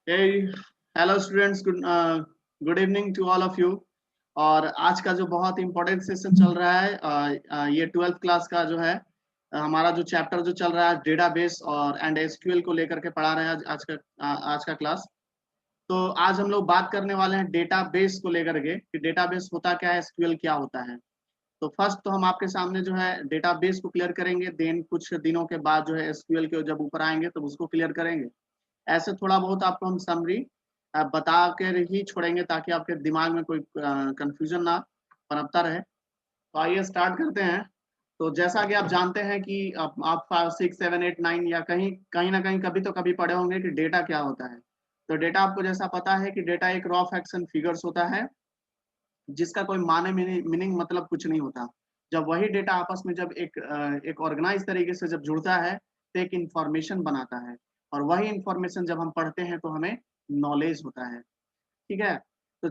Hey, hello students, good evening to all of you। और आज का जो बहुत इंपॉर्टेंट सेशन चल रहा है ये 12th क्लास का जो है हमारा जो चैप्टर जो चल रहा है डेटाबेस और एंड एसक्यूएल को लेकर के पढ़ा रहे हैं आज का क्लास। तो आज हम लोग बात करने वाले हैं डेटाबेस को लेकर के कि डेटाबेस होता क्या है, एसक्यूएल क्या होता है। तो फर्स्ट तो हम आपके सामने जो है डेटाबेस को क्लियर करेंगे, देन कुछ दिनों के बाद जो है एसक्यूएल के जब ऊपर आएंगे तो उसको क्लियर करेंगे। ऐसे थोड़ा बहुत आपको हम समरी बता कर ही छोड़ेंगे ताकि आपके दिमाग में कोई कंफ्यूजन ना पनपता रहे। तो आइए स्टार्ट करते हैं। तो जैसा कि आप जानते हैं कि आप 5, 6, 7, 8, 9 या कहीं कहीं ना कहीं कभी तो कभी पढ़े होंगे कि डेटा क्या होता है। तो डेटा आपको जैसा पता है कि डेटा एक रॉ फैक्ट्स एंड फिगर्स होता है जिसका कोई माने मीनिंग मतलब कुछ नहीं होता। जब वही डेटा आपस में जब एक ऑर्गेनाइज तरीके से जब जुड़ता है तो एक इंफॉर्मेशन बनाता है, और वही इंफॉर्मेशन जब हम पढ़ते हैं तो हमें नॉलेज होता है। ठीक है। तो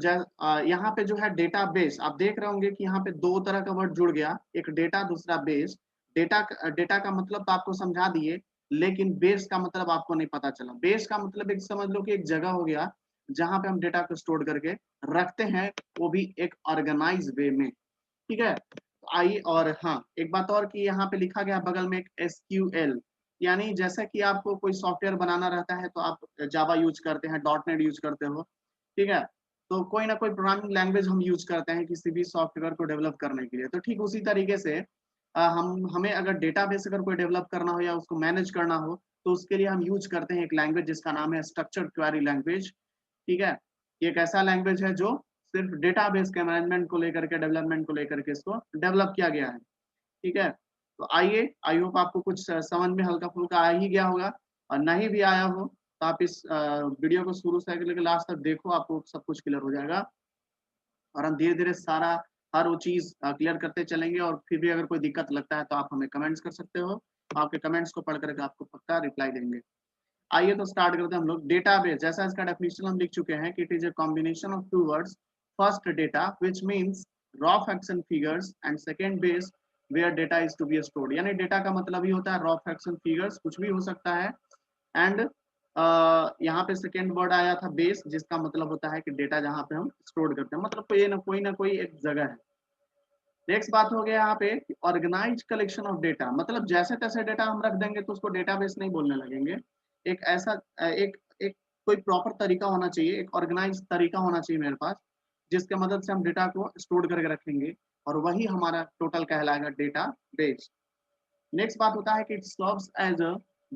यहाँ पे जो है डेटा बेस आप देख रहे होंगे कि यहाँ पे दो तरह का वर्ड जुड़ गया, एक डेटा दूसरा बेस। डेटा डेटा का मतलब तो आपको समझा दिए, लेकिन बेस का मतलब आपको नहीं पता चला। बेस का मतलब एक समझ लो कि एक जगह हो गया जहां पे हम डेटा को स्टोर करके रखते हैं, वो भी एक ऑर्गेनाइज वे में। ठीक है। तो आइए, और हाँ एक बात और कि यहाँ पे लिखा गया बगल में एक एसक्यूएल, यानी जैसा कि आपको कोई सॉफ्टवेयर बनाना रहता है तो आप जावा यूज करते हैं, डॉट नेट यूज करते हो। ठीक है। तो कोई ना कोई प्रोग्रामिंग लैंग्वेज हम यूज करते हैं किसी भी सॉफ्टवेयर को डेवलप करने के लिए। तो ठीक उसी तरीके से हमें अगर डेटाबेस अगर कोई डेवलप करना हो या उसको मैनेज करना हो तो उसके लिए हम यूज करते हैं एक लैंग्वेज जिसका नाम है स्ट्रक्चर्ड क्वेरी लैंग्वेज। ठीक है। ये एक ऐसा लैंग्वेज है जो सिर्फ डेटाबेस के मैनेजमेंट को लेकर के, डेवलपमेंट को लेकर के इसको डेवलप किया गया है। ठीक है। तो आइए, आई होप आपको कुछ समझ में हल्का फुल्का आ ही गया होगा, और नहीं भी आया हो तो आप इस वीडियो को शुरू से लेकर लास्ट तक देखो, आपको सब कुछ क्लियर हो जाएगा। और हम धीरे धीरे सारा हर वो चीज क्लियर करते चलेंगे, और फिर भी अगर कोई दिक्कत लगता है तो आप हमें कमेंट्स कर सकते हो। आपके कमेंट्स को पढ़ करके आपको पक्का रिप्लाई देंगे। आइए तो स्टार्ट करते हैं हम लोग। डेटाबेस जैसा इसका डेफिनेशन हम लिख चुके हैं कि it is a combination of two words. First data which means raw facts and figures, and second base where data is to be stored. यानी डेटा का मतलब ही होता है रॉ फैक्ट्स एंड फिगर्स, कुछ भी हो सकता है। एंड यहाँ पे सेकेंड वर्ड आया था बेस, जिसका मतलब होता है कि डेटा जहाँ पे हम स्टोर करते हैं, मतलब कोई ना कोई एक जगह है। नेक्स्ट बात हो गया यहाँ पे ऑर्गेनाइज कलेक्शन ऑफ डेटा, मतलब जैसे तैसे डेटा हम रख देंगे तो उसको डेटाबेस नहीं बोलने लगेंगे। एक ऐसा एक एक कोई प्रॉपर तरीका होना चाहिए, एक ऑर्गेनाइज तरीका होना चाहिए मेरे पास, जिसके मदद से हम डेटा को स्टोर करके रखेंगे, और वही हमारा टोटल कहलाएगा डेटा बेस। नेक्स्ट बात होता है कि it serves as a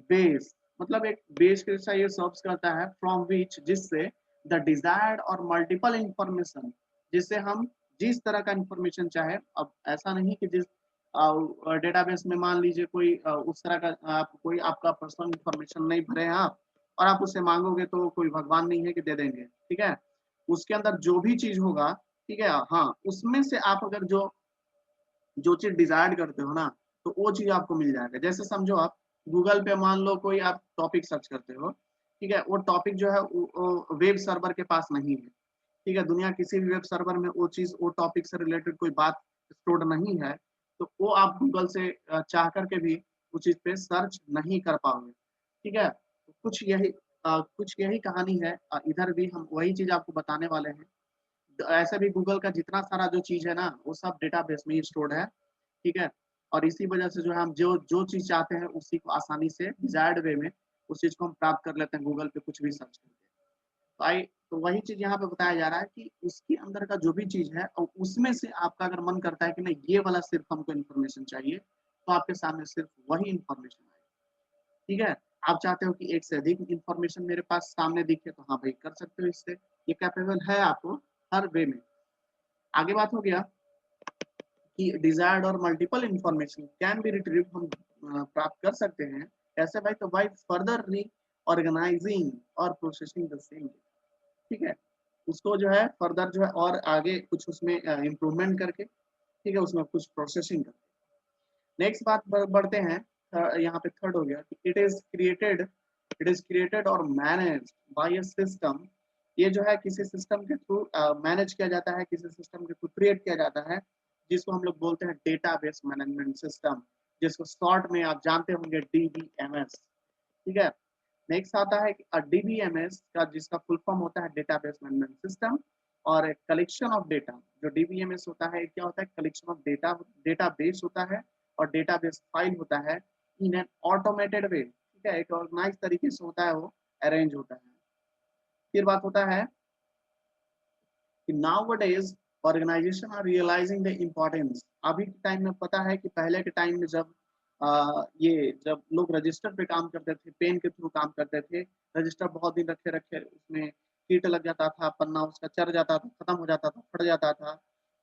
base, मतलब एक बेस के जैसा ये सर्व्स करता है, फ्रॉम विच जिससे द डिजायर्ड और मल्टीपल इंफॉर्मेशन, जिससे हम जिस तरह का इंफॉर्मेशन चाहे। अब ऐसा नहीं कि जिस डेटाबेस में मान लीजिए कोई उस तरह का कोई आपका पर्सनल इंफॉर्मेशन नहीं भरे हैं आप, और आप उससे मांगोगे तो कोई भगवान नहीं है कि दे देंगे। ठीक है। उसके अंदर जो भी चीज होगा, ठीक है, हाँ उसमें से आप अगर जो जो चीज डिजायर्ड करते हो ना, तो वो चीज आपको मिल जाएगा। जैसे समझो आप गूगल पे मान लो कोई आप टॉपिक सर्च करते हो, ठीक है, वो टॉपिक जो है वेब सर्वर के पास नहीं है। ठीक है, दुनिया किसी भी वेब सर्वर में वो चीज वो टॉपिक से रिलेटेड कोई बात स्टोर्ड नहीं है, तो वो आप गूगल से चाह करके भी उस चीज पे सर्च नहीं कर पाओगे। ठीक है। तो कुछ यही कहानी है। इधर भी हम वही चीज आपको बताने वाले हैं। ऐसा भी गूगल का जितना सारा जो चीज है ना, वो सब डेटाबेस में ही स्टोर्ड है। ठीक है। और इसी वजह से जो है हम जो जो चीज चाहते हैं उसी को आसानी से डिजायर्ड वे में उस चीज को हम प्राप्त कर लेते हैं गूगल पे कुछ भी सर्च करके। तो आई तो वही चीज यहाँ पे बताया जा रहा है कि उसके अंदर का जो भी चीज है और उसमें से आपका अगर मन करता है कि नहीं ये वाला सिर्फ हमको इन्फॉर्मेशन चाहिए, तो आपके सामने सिर्फ वही इन्फॉर्मेशन आएगी। ठीक है। आप चाहते हो कि एक से अधिक इंफॉर्मेशन मेरे पास सामने दिखे, तो हाँ भाई कर सकते हो इससे, ये कैपेबल है आपको हर वे में। आगे बात हो गया कि डिजायर्ड और multiple information can be retrieve, हम प्राप्त कर सकते हैं। कैसे भाई? तो बाई फर्दर री ऑर्गेनाइजिंग और प्रोसेसिंग द सेम। ठीक है। उसको जो है फर्दर जो है और आगे कुछ उसमें इम्प्रूवमेंट करके, ठीक है, उसमें कुछ प्रोसेसिंग करके। नेक्स्ट बात बढ़ते हैं। यहाँ पे थर्ड हो गया कि इट इज क्रिएटेड और मैनेज बाय अ सिस्टम। ये जो है किसी सिस्टम के थ्रू मैनेज किया जाता है, किसी सिस्टम के थ्रू क्रिएट किया जाता है, जिसको हम लोग बोलते हैं डेटाबेस मैनेजमेंट सिस्टम, जिसको शॉर्ट में आप जानते होंगे DBMS। ठीक है। नेक्स्ट आता है डीबीएमएस का, जिसका फुल फॉर्म होता है डेटाबेस मैनेजमेंट सिस्टम, और कलेक्शन ऑफ डेटा। जो डीबीएमएस होता है क्या होता है, कलेक्शन ऑफ डेटा, डेटाबेस होता है और डेटाबेस फाइल होता है इन एन ऑटोमेटेड वे, ठीक है, एक ऑर्गेनाइज तरीके से होता है, वो अरेंज होता है। फिर बात होता है कि nowadays organisation are realising the importance. अभी के टाइम में पता है कि पहले के टाइम में जब जब लोग रजिस्टर पे काम करते थे, पेन के थ्रू काम करते थे, रजिस्टर बहुत दिन रखे रखे उसमें कीट लग जाता था, पन्ना उसका चढ़ जाता था, खत्म हो जाता था, फट जाता था,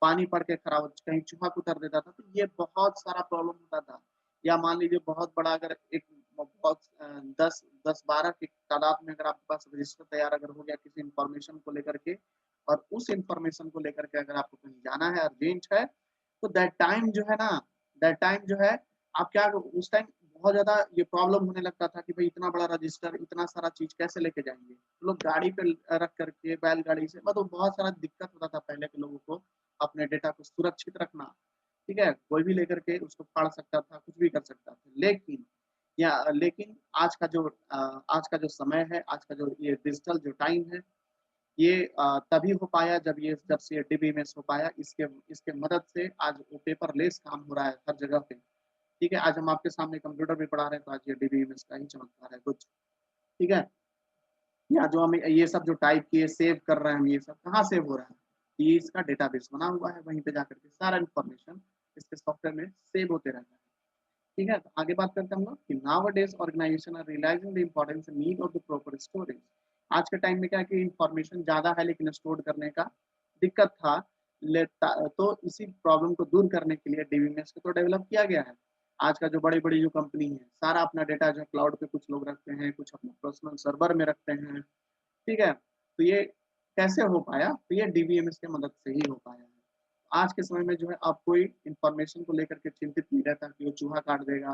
पानी पड़ के खराब, कहीं चूहा उतर देता था, तो ये बहुत सारा प्रॉब्लम होता था। या मान लीजिए बहुत बड़ा, अगर एक बहुत 10-12 की तादाद में अगर आपके पास रजिस्टर तैयार अगर हो गया किसी इंफॉर्मेशन को लेकर के, और उस इंफॉर्मेशन को लेकर के अगर आपको कहीं जाना है, अर्जेंट है, तो दैट टाइम जो है ना, दैट टाइम जो है आप क्या, उस टाइम बहुत ज्यादा ये प्रॉब्लम होने लगता था कि भाई इतना बड़ा रजिस्टर, इतना सारा चीज कैसे लेके जाएंगे। तो लोग गाड़ी पे रख करके, बैलगाड़ी से, मतलब बहुत सारा दिक्कत होता था पहले के लोगों को अपने डेटा को सुरक्षित रखना। ठीक है, कोई भी लेकर के उसको फाड़ सकता था, कुछ भी कर सकता था। लेकिन आज का जो समय है, आज का जो ये डिजिटल जो टाइम है, ये तभी हो पाया जब से डीबीएमएस हो पाया। इसके इसके मदद से आज वो पेपरलेस काम हो रहा है हर जगह पे। ठीक है, आज हम आपके सामने कंप्यूटर भी पढ़ा रहे हैं, तो आज ये डीबीएमएस का ही चमत्कार है कुछ। ठीक है, या जो हम ये सब जो टाइप किए, सेव कर रहे हैं हम, ये सब कहाँ सेव हो रहा है, ये इसका डेटाबेस बना हुआ है, वहीं पे जाकर के सारा इन्फॉर्मेशन इसके सॉफ्टवेयर में सेव होते रहता है। ठीक है, तो आगे बात करते हैं हम लोग कि nowadays organisation are realising the importance and need of the proper storage. आज के टाइम में क्या है कि इंफॉर्मेशन ज्यादा है लेकिन स्टोर करने का दिक्कत था, तो इसी प्रॉब्लम को दूर करने के लिए डीबीएमएस को तो डेवलप किया गया है। आज का जो बड़ी बड़ी जो कंपनी है, सारा अपना डेटा जो क्लाउड पे कुछ लोग रखते हैं, कुछ अपने पर्सनल सर्वर में रखते हैं। ठीक है, तो ये कैसे हो पाया, तो ये डीबीएमएस की मदद से ही हो पाया है। आज के समय में जो है आप कोई इंफॉर्मेशन को लेकर के चिंतित नहीं रहता कि वो चूहा काट देगा,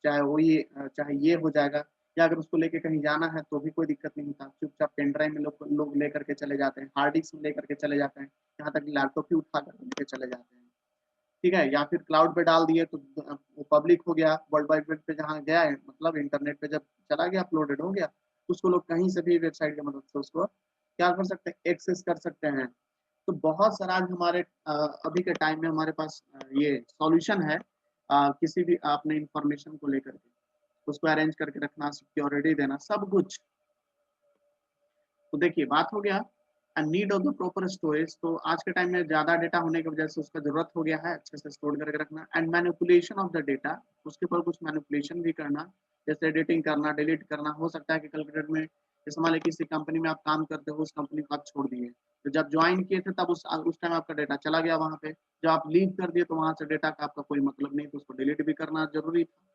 चाहे ये हो जाएगा, या अगर उसको लेके कहीं जाना है तो भी कोई दिक्कत नहीं होता। चुपचाप पेन ड्राइव में लोग लेकर के चले जाते हैं, हार्ड डिस्क में लेकर के चले जाते हैं, यहाँ तक लैपटॉप भी उठा कर लेके चले जाते हैं। ठीक है, या फिर क्लाउड पे डाल दिए तो वो पब्लिक हो गया, वर्ल्ड वाइड वेब पे जहाँ गया है, मतलब इंटरनेट पे जब चला गया, अपलोडेड हो गया, उसको लोग कहीं से भी वेबसाइट की मदद से उसको क्या कर सकते हैं, एक्सेस कर सकते हैं। तो बहुत सारा आज हमारे अभी के टाइम में हमारे पास ये सॉल्यूशन है, किसी भी आपने इंफॉर्मेशन को लेकर के उसको अरेंज करके रखना, सिक्योरिटी देना, सब कुछ। तो देखिए बात हो गया need of the proper storage. तो आज के टाइम में ज्यादा डेटा होने की वजह से उसका जरूरत हो गया है अच्छे से स्टोर करके रखना। And manipulation of the data, उसके ऊपर कुछ मैनिपुलेशन भी करना, जैसे एडिटिंग करना, डिलीट करना। हो सकता है कि कल के डेट में जैसे मान लीजिए किसी कंपनी में आप काम करते हो, उस कंपनी को आप छोड़ दिए, तो जब ज्वाइन किए थे तब उस टाइम आपका डेटा चला गया वहां पे, जब आप लीव कर दिए तो वहां से डेटा का आपका कोई मतलब नहीं, तो उसको डिलीट भी करना जरूरी था।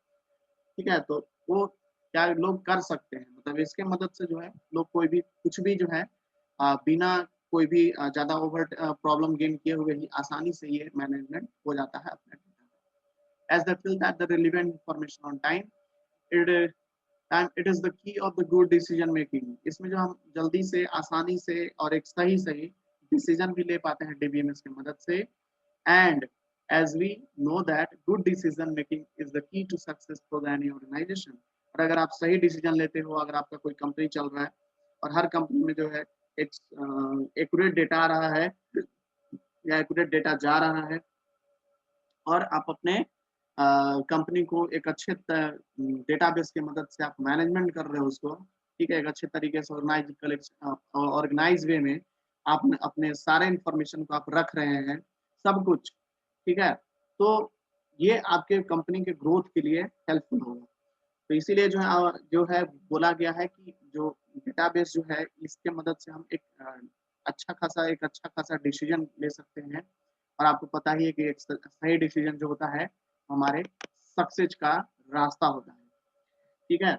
ठीक है, तो वो क्या लोग कर सकते हैं, मतलब इसके मदद से जो है लोग कोई भी कुछ भी जो है बिना कोई भी ज्यादा ओवर प्रॉब्लम गेन किए हुए ही आसानी से ये मैनेजमेंट हो जाता है अपने as the feel that the relevant information on time it and it is the key of the good decision making. इसमें जो हम जल्दी से, आसानी से और एक सही सही डिसीजन भी ले पाते हैं डीबीएमएस की मदद से। And as we know that good decision making is the key to success for any organization। और अगर आप सही डिसीजन लेते हो, अगर आपका कोई कंपनी चल रहा है और हर कंपनी में जो है एक एक्यूरेट डेटा आ रहा है या एक्यूरेट डेटा जा रहा है, और आप अपने कंपनी को एक अच्छे डेटाबेस की मदद से आप मैनेजमेंट कर रहे हो उसको, ठीक है, एक अच्छे तरीके से ऑर्गेनाइज वे में आप अपने सारे इंफॉर्मेशन को आप रख रहे हैं, सब कुछ। ठीक है, तो ये आपके कंपनी के ग्रोथ के लिए हेल्पफुल होगा। तो इसीलिए जो है बोला गया है कि जो डेटाबेस जो है, इसके मदद से हम एक अच्छा खासा डिसीजन ले सकते हैं। और आपको पता ही है कि एक सही डिसीजन जो होता है हमारे सक्सेस का रास्ता होता है। ठीक है,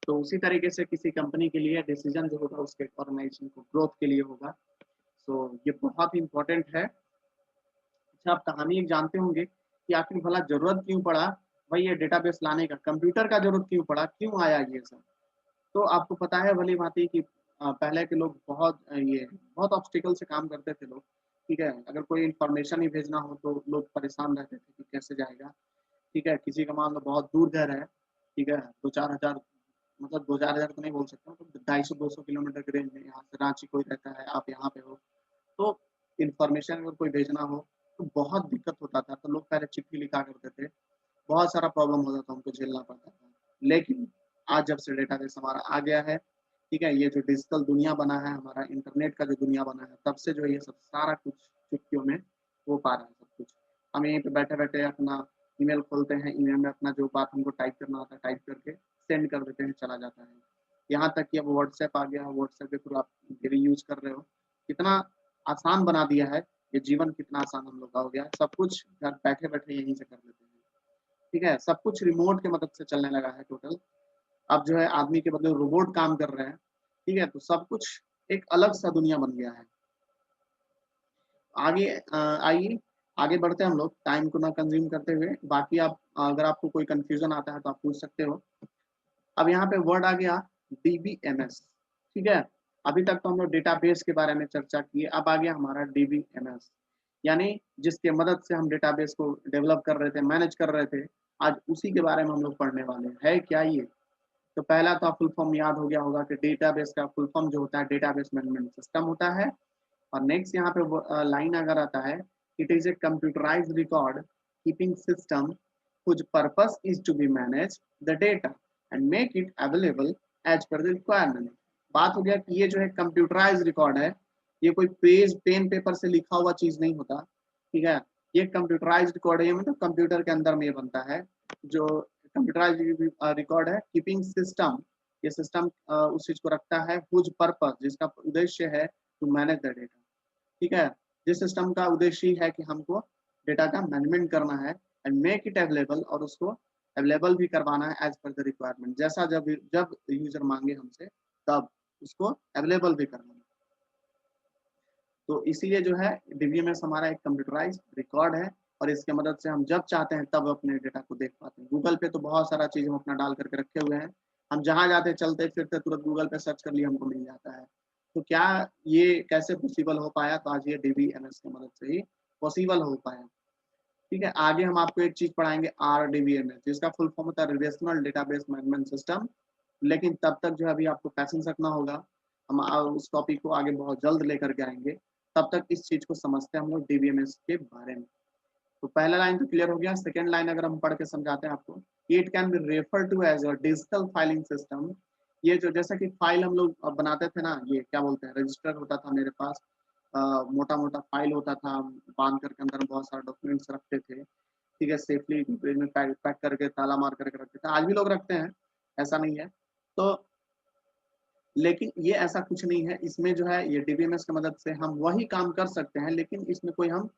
तो उसी तरीके से किसी कंपनी के लिए डिसीजन जो होगा उसके ऑर्गेनाइजेशन को ग्रोथ के लिए होगा। तो ये बहुत ही इंपॉर्टेंट है। अच्छा, आप कहानी एक जानते होंगे कि आखिर भला जरूरत क्यों पड़ा भाई ये डेटाबेस लाने का, कंप्यूटर का जरूरत क्यों पड़ा, क्यों आया ये सब। तो आपको पता है भली भांति कि पहले के लोग बहुत ऑब्स्टिकल से काम करते थे लोग। ठीक है, अगर कोई इन्फॉर्मेशन ही भेजना हो तो लोग परेशान रहते थे कि कैसे जाएगा। ठीक है, किसी का मान लो बहुत दूर घर है, ठीक है, 2-4 हजार मतलब 2000 तो नहीं बोल सकता, तो 250-200 किलोमीटर के रेंज में यहाँ से रांची कोई रहता है, आप यहाँ पे हो, तो इन्फॉर्मेशन अगर कोई भेजना हो तो बहुत दिक्कत होता था। तो लोग पहले चिट्ठी लिखा करते थे, बहुत सारा प्रॉब्लम होता था, उनको झेलना पड़ता था। लेकिन आज जब से डेटाबेस हमारा आ गया है, ठीक है, ये जो डिजिटल दुनिया बना है, हमारा इंटरनेट का जो दुनिया बना है, तब से जो है ये सब सारा कुछ चुटकियों में हो पा रहा है सब कुछ। हम यहीं पे बैठे-बैठे अपना ईमेल खोलते हैं, ईमेल में अपना जो बात हमको टाइप करना होता है, टाइप करके सेंड कर देते हैं, चला जाता है। यहाँ तक कि अब व्हाट्सएप आ गया, व्हाट्सएप के थ्रू आप डेली यूज़ कर रहे हो। कितना आसान बना दिया है, ये जीवन कितना आसान हम लोग का हो गया है, सब कुछ घर बैठे-बैठे यहीं से कर लेते हैं। ठीक है, सब कुछ रिमोट की मदद से चलने लगा है टोटल। अब जो है आदमी के बदले रोबोट काम कर रहे हैं, ठीक है, तो सब कुछ एक अलग सा दुनिया बन गया है। आगे आइए आगे बढ़ते हैं हम लोग, टाइम को ना कंज्यूम करते हुए। बाकी आप अगर आपको कोई कंफ्यूजन आता है तो आप पूछ सकते हो। अब यहाँ पे वर्ड आ गया डीबीएमएस, ठीक है। अभी तक तो हम लोग डेटाबेस के बारे में चर्चा किए, अब आ गया हमारा डीबीएमएस, यानी जिसके मदद से हम डेटाबेस को डेवलप कर रहे थे, मैनेज कर रहे थे, आज उसी के बारे में हम लोग पढ़ने वाले हैं। है क्या ये? तो पहला तो फुल फॉर्म याद हो गया होगा कि डेटाबेस का फुल फॉर्म जो होता है डेटाबेस मैनेजमेंट सिस्टम होता है। और नेक्स्ट यहाँ पे लाइन अगर आता है, it is A computerised record keeping system whose purpose is to be manage the data and make it available as per the requirement। बात हो गया कि ये जो है कंप्यूटराइज रिकॉर्ड है, ये कोई पेज पेन पेपर से लिखा हुआ चीज नहीं होता, ठीक है। ये कंप्यूटराइज रिकॉर्ड है, मतलब कंप्यूटर के अंदर में ये बनता है। जो कंप्यूटराइज रिकॉर्ड है कीपिंग सिस्टम, ये सिस्टम उस चीज को रखता है whose purpose, जिसका उद्देश्य है टू मैनेज द डेटा, ठीक है। जिस सिस्टम का उद्देश्य है कि हमको डेटा का मैनेजमेंट करना है एंड मेक इट अवेलेबल, और उसको अवेलेबल भी करवाना है एज पर द रिक्वायरमेंट, जैसा जब जब यूजर मांगे हमसे तब उसको अवेलेबल भी करना है। तो इसीलिए जो है डीबीएमएस हमारा एक कंप्यूटराइज रिकॉर्ड है, और इसके मदद से हम जब चाहते हैं तब अपने डेटा को देख पाते हैं। गूगल पे तो बहुत सारा चीज हम अपना डाल करके रखे हुए हैं, हम जहाँ जाते चलते फिरते तुरंत गूगल पे सर्च कर लिए, हमको मिल जाता है। तो क्या ये कैसे पॉसिबल हो पाया? तो आज ये डीबीएमएस की मदद से ही पॉसिबल हो पाया, ठीक है। आगे हम आपको एक चीज पढ़ाएंगे आरडीबीएमएस, जिसका फुल फॉर्म होता है रिलेशनल डेटाबेस मैनेजमेंट सिस्टम। लेकिन तब तक जो है अभी आपको पैसेंस रखना होगा, हम उस टॉपिक को आगे बहुत जल्द लेकर के आएंगे। तब तक इस चीज को समझते हैं हम लोग डीबीएमएस के बारे में। तो पहला लाइन तो क्लियर हो गया। सेकेंड लाइन अगर हम पढ़ के समझाते हैं आपको, it can be refer to as a digital filing system. ये जो जैसा कि फाइल हम लोग बनाते थे ना, ये क्या बोलते हैं, रजिस्टर होता था मेरे पास, मोटा मोटा फाइल होता था, बांध करके अंदर बहुत सारे डॉक्यूमेंट्स रखते थे, ठीक है, सेफली पेज में पैक करके ताला मार करके रखते थे। आज भी लोग रखते हैं, ऐसा नहीं है। तो लेकिन ये ऐसा कुछ नहीं है, इसमें जो है ये डीबीएमएस की मदद से हम वही काम कर सकते हैं, लेकिन इसमें कोई हम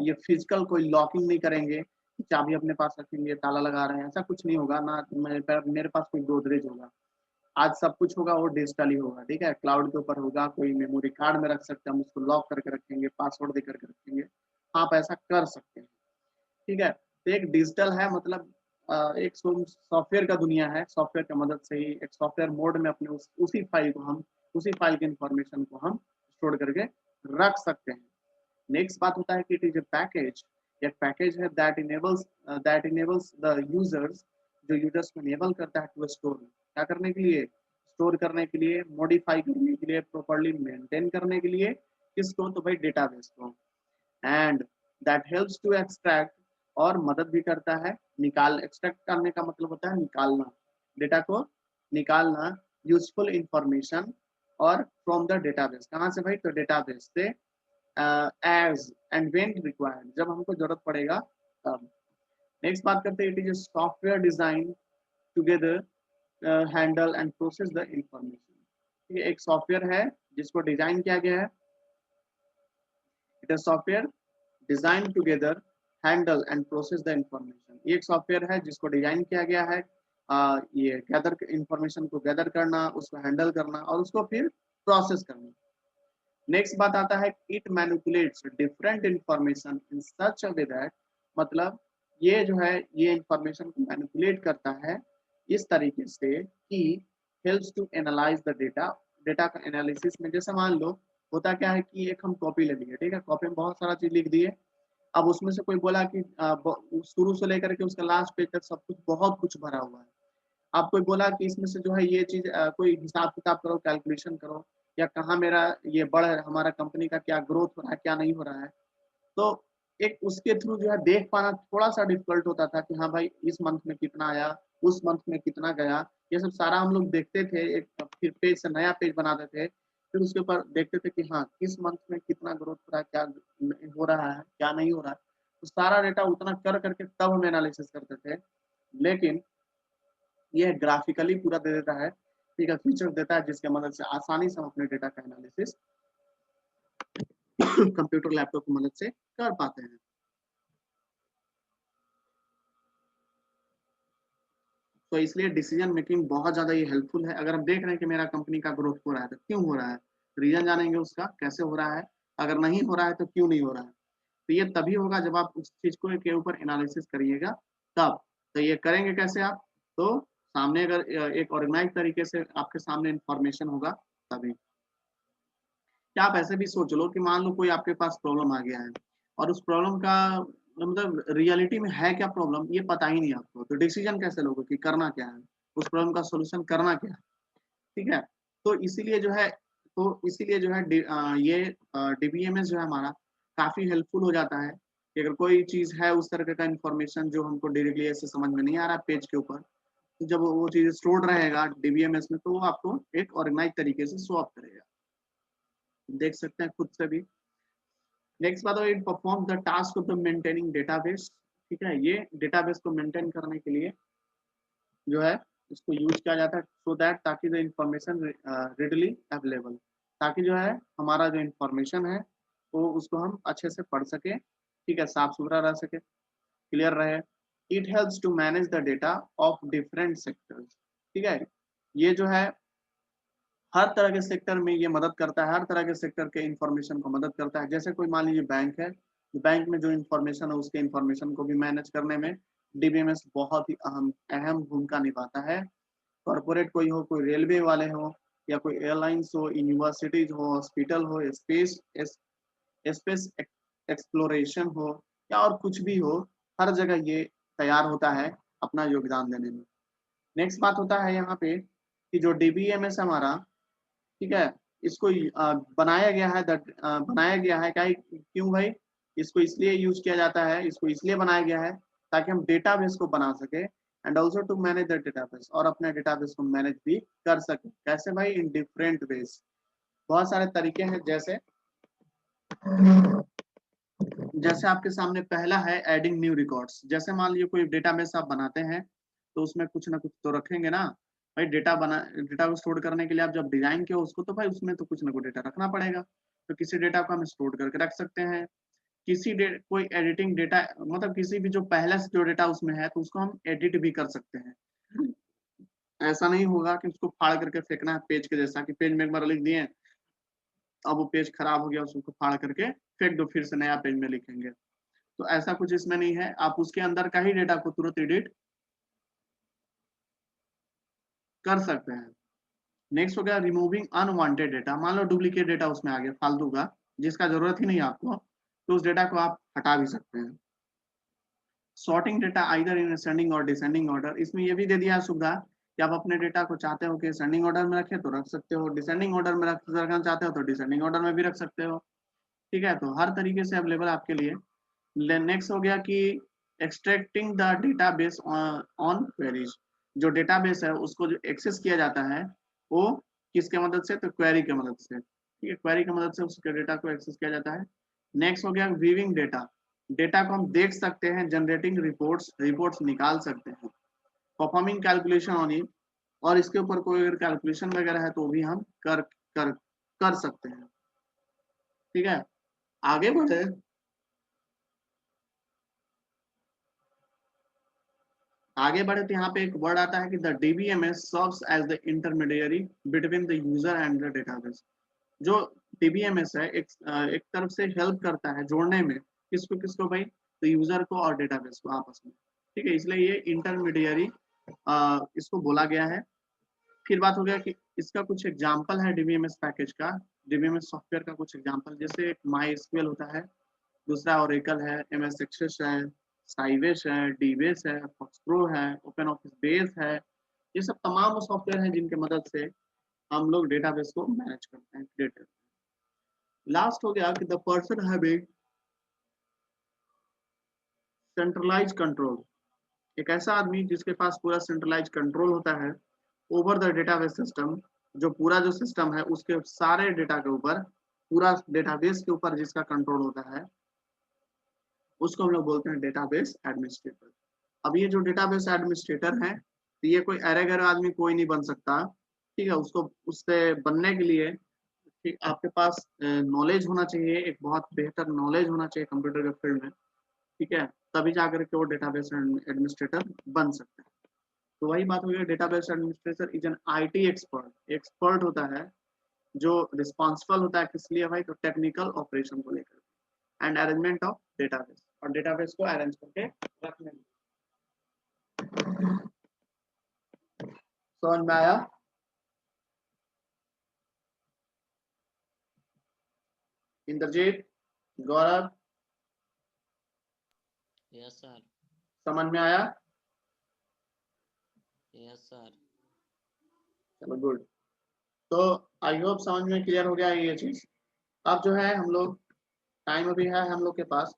ये फिजिकल कोई लॉकिंग नहीं करेंगे, चाबी अपने पास रखेंगे, ताला लगा रहे हैं, ऐसा कुछ नहीं होगा ना। मेरे पास कोई गोदरेज होगा, आज सब कुछ होगा वो डिजिटली होगा, ठीक है, क्लाउड के ऊपर होगा, कोई मेमोरी कार्ड में रख सकते हैं, हम उसको लॉक करके रखेंगे, पासवर्ड दे करके रखेंगे, आप ऐसा कर सकते हैं, ठीक है। तो एक डिजिटल है, मतलब एक सॉफ्टवेयर का दुनिया है, सॉफ्टवेयर की मदद से ही एक सॉफ्टवेयर मोड में अपने उसी फाइल को हम, उसी फाइल की इंफॉर्मेशन को हम स्टोर करके रख सकते हैं। नेक्स्ट बात होता है कि इट इज ए पैकेज, एक पैकेज है दैट इनेबल्स द यूजर्स, जो यूजर्स को इनेबल करता है टू स्टोर, क्या करने के लिए, स्टोर करने के लिए, मॉडिफाई करने के लिए, प्रॉपर्ली मेंटेन करने के लिए, किसको, तो भाई डेटाबेस को। And that helps to extract, और मदद भी करता है निकाल, एक्सट्रैक्ट करने का मतलब होता है निकालना, डेटा को निकालना, यूजफुल इंफॉर्मेशन, और फ्रॉम द डेटाबेस, कहाँ से भाई, तो डेटाबेस से, एज एंड व्हेन रिक्वायर्ड, जब हमको जरूरत पड़ेगा तब। नेक्स्ट बात करते हैं, it is software design together handle and process the information. ये एक सॉफ्टवेयर है जिसको डिजाइन किया गया है, it is software design together handle and process the information. ये एक सॉफ्टवेयर है जिसको डिजाइन किया गया है ये गैदर इंफॉर्मेशन को गैदर करना, उसको हैंडल करना, और उसको फिर प्रोसेस करना। नेक्स्ट बात आता है, it manipulates different information in such a way that, मतलब ये जो है ये इंफॉर्मेशन को मैनिपुलेट करता है इस तरीके से कि helps to analyse the data, data का एनालिसिस में, जैसे मान लो होता क्या है कि एक हम कॉपी ले लिए, ठीक है, कॉपी में बहुत सारा चीज लिख दिए, अब उसमें से कोई बोला कि शुरू से लेकर के उसका लास्ट पेज तक सब कुछ बहुत कुछ भरा हुआ है, आप कोई बोला कि इसमें से जो है ये चीज कोई हिसाब किताब करो, कैलकुलेशन करो, या कहाँ मेरा ये बढ़ हमारा कंपनी का क्या ग्रोथ हो रहा है, क्या नहीं हो रहा है, तो एक उसके थ्रू जो है देख पाना थोड़ा सा डिफिकल्ट होता था कि हाँ भाई इस मंथ में कितना आया, उस मंथ में कितना गया, ये सब सारा हम लोग देखते थे। एक फिर पेज से नया पेज बनाते थे, फिर उसके ऊपर देखते थे कि हाँ किस मंथ में कितना ग्रोथ हो रहा है, क्या हो रहा है, क्या नहीं हो रहा है, तो सारा डेटा उतना कर करके तब हम एनालिसिस करते थे। लेकिन ये ग्राफिकली पूरा दे देता है, ठीक है, फीचर देता है जिसके मदद से आसानी से हम अपने डेटा का एनालिसिस कंप्यूटर लैपटॉप की मदद से कर पाते हैं। तो इसलिए डिसीजन मेकिंग बहुत ज्यादा ये हेल्पफुल है। अगर हम देख रहे हैं कि मेरा कंपनी का ग्रोथ हो रहा है तो क्यों हो रहा है, रीजन जानेंगे उसका, कैसे हो रहा है, अगर नहीं हो रहा है तो क्यों नहीं हो रहा है। तो ये तभी होगा जब आप उस चीज को के ऊपर एनालिसिस करिएगा तब। तो ये करेंगे कैसे आप, तो सामने अगर एक ऑर्गेनाइज तरीके से आपके सामने इंफॉर्मेशन होगा तभी। क्या आप ऐसे भी सोच लो कि मान लो कोई आपके पास प्रॉब्लम आ गया है और उस प्रॉब्लम का मतलब रियलिटी में है क्या प्रॉब्लम ये पता ही नहीं आपको, तो डिसीजन कैसे लोगे कि करना क्या है, उस प्रॉब्लम का सोल्यूशन करना क्या है। ठीक है, तो इसीलिए जो है ये डीबीएमएस जो है हमारा काफी हेल्पफुल हो जाता है कि अगर कोई चीज है उस तरह का इंफॉर्मेशन जो हमको डायरेक्टली ऐसे समझ में नहीं आ रहा पेज के ऊपर, तो जब वो चीज स्टोर्ड रहेगा डीबीएमएस में तो वो आपको एक ऑर्गेनाइज तरीके से शो अप करेगा, देख सकते हैं खुद से भी। नेक्स्ट बात, it perform the task of the maintaining database. ठीक है, ये डेटाबेस को मेंटेन करने के लिए जो है इसको यूज किया जाता है, सो दैट ताकि द इंफॉर्मेशन रेडली अवेलेबल, ताकि जो है हमारा जो इंफॉर्मेशन है वो उसको हम अच्छे से पढ़ सके, ठीक है, साफ सुथरा रह सके, क्लियर रहे। It helps to manage the data of different sectors. ठीक है, ये जो है हर तरह के सेक्टर में ये मदद करता है, हर तरह के सेक्टर के इंफॉर्मेशन को मदद करता है। जैसे कोई मान लीजिए बैंक है, बैंक में जो इंफॉर्मेशन है उसके इंफॉर्मेशन को भी मैनेज करने में डीबीएमएस बहुत ही अहम अहम भूमिका निभाता है। कॉर्पोरेट कोई हो, कोई रेलवे वाले हो, या कोई एयरलाइंस हो, यूनिवर्सिटीज हो, हॉस्पिटल हो, स्पेस एक्सप्लोरेशन हो, या और कुछ भी हो, हर जगह ये तैयार होता है अपना योगदान देने में। नेक्स्ट बात होता है यहाँ पे कि जो डीबीएमएस हमारा, ठीक है, इसको बनाया गया है बनाया गया है क्या, क्यों भाई, इसको इसलिए यूज किया जाता है, इसको इसलिए बनाया गया है ताकि हम डेटाबेस को बना सके, and also to manage the database, और अपने डेटाबेस को मैनेज भी कर सके। कैसे भाई, इन डिफरेंट वेज, बहुत सारे तरीके हैं। जैसे जैसे आपके सामने पहला है एडिंग न्यू रिकॉर्ड्स। जैसे मान लीजिए कोई डेटाबेस आप बनाते हैं तो उसमें कुछ ना कुछ तो रखेंगे ना भाई, डेटा को स्टोर करने के लिए आप जब डिजाइन किया उसको तो भाई उसमें तो कुछ ना कुछ डेटा रखना पड़ेगा, तो किसी डेटा को हम स्टोर करके रख सकते हैं। कोई एडिटिंग डेटा, मतलब किसी भी जो पहले से जो डेटा उसमें है तो उसको हम एडिट भी कर सकते हैं। ऐसा नहीं होगा कि उसको फाड़ करके फेंकना है पेज के जैसा, कि पेज में एक बार लिख दिए अब वो पेज खराब हो गया उसको फाड़ करके फेंक दो, फिर से नया पेज में लिखेंगे। तो ऐसा कुछ इसमें नहीं है, आप उसके अंदर का ही डेटा को तुरंत एडिट कर सकते हैं। नेक्स्ट हो गया रिमूविंग अनवांटेड डेटा। मान लो डुप्लीकेट डेटा उसमें आ गया फालतू का, जिसका जरूरत ही नहीं है आपको, तो उस डेटा को आप हटा भी सकते हैं। Sorting data either in ascending और डिसेंडिंग ऑर्डर। इसमें ये भी दे दिया है सुविधा कि आप अपने डेटा को चाहते हो कि असेंडिंग ऑर्डर में रखें तो रख सकते हो, डिसेंडिंग ऑर्डर में रखना चाहते हो तो डिसेंडिंग ऑर्डर में भी रख सकते हो। ठीक है, तो हर तरीके से अवेलेबल आपके लिए। नेक्स्ट हो गया कि extracting the database on queries. जो डेटाबेस है उसको जो एक्सेस किया जाता है वो किसके मदद से, तो क्वेरी के मदद से। ठीक है, क्वेरी की मदद से उसके डेटा को एक्सेस किया जाता है। नेक्स्ट हो गया व्यूइंग डेटा। डेटा को हम देख सकते हैं, जनरेटिंग रिपोर्ट्स, रिपोर्ट्स निकाल सकते हैं, परफॉर्मिंग कैलकुलेशन ऑन इट, और इसके ऊपर कोई अगर कैलकुलेशन वगैरह है तो भी हम कर कर सकते हैं। ठीक है, आगे बढ़े। आगे बढ़े तो यहाँ पे एक वर्ड आता है कि the DBMS serves as the intermediary between the user and the database. जो डीबीएमएस है एक तरफ से हेल्प करता है जोड़ने में, किसको किसको भाई, तो यूजर को और डेटाबेस को आपस में। ठीक है, इसलिए ये इंटरमीडियरी इसको बोला गया है। फिर बात हो गया कि इसका कुछ एग्जाम्पल है डीबीएमएस पैकेज का, डीबीएमएस सॉफ्टवेयर का कुछ एग्जाम्पल, जैसे माई एसक्यूएल होता है, दूसरा ओरेकल है, एमएस एक्सेस है, साइवेश है, डीबेस है, फॉक्स प्रो है, ओपन ऑफिस बेस है, ये सब तमाम वो सॉफ्टवेयर हैं जिनके मदद से हम लोग डेटाबेस को मैनेज करते हैं, क्रिएट करते हैं। लास्ट हो गया कि the person having centralised control, एक ऐसा आदमी जिसके पास पूरा सेंट्रलाइज कंट्रोल होता है ओवर द डेटाबेस सिस्टम, जो पूरा जो सिस्टम है उसके सारे डेटा के ऊपर, पूरा डेटाबेस के ऊपर जिसका कंट्रोल होता है, उसको हम लोग बोलते हैं डेटाबेस एडमिनिस्ट्रेटर। अब ये जो डेटाबेस एडमिनिस्ट्रेटर है, तो ये कोई अरे गैर आदमी कोई नहीं बन सकता, ठीक है। उसको उससे बनने के लिए ठीक आपके पास नॉलेज होना चाहिए, एक बहुत बेहतर नॉलेज होना चाहिए कंप्यूटर के फील्ड में, ठीक है, तभी जाकर के वो डेटाबेस एडमिनिस्ट्रेटर बन सकता है। तो वही बात हो गई, database administrator is an IT expert, expert होता है जो रिस्पॉन्सिबल होता है किस लिए भाई, तो टेक्निकल ऑपरेशन को लेकर एंड अरेंजमेंट ऑफ डेटाबेस, और डेटाबेस को अरेंज करके रखने में। समझ में आया? इंद्रजीत, गौरव, यस सर। समझ में आया? Yes sir. चलो गुड। तो आई होप समझ में क्लियर हो गया ये चीज। अब जो है हम लोग, टाइम अभी है हम लोग के पास,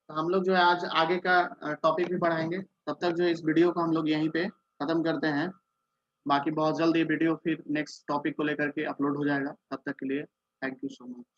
तो हम लोग जो है आज आगे का टॉपिक भी पढ़ाएंगे। तब तक जो है इस वीडियो को हम लोग यहीं पे खत्म करते हैं। बाकी बहुत जल्द ये वीडियो फिर नेक्स्ट टॉपिक को लेकर के अपलोड हो जाएगा। तब तक के लिए थैंक यू सो मच।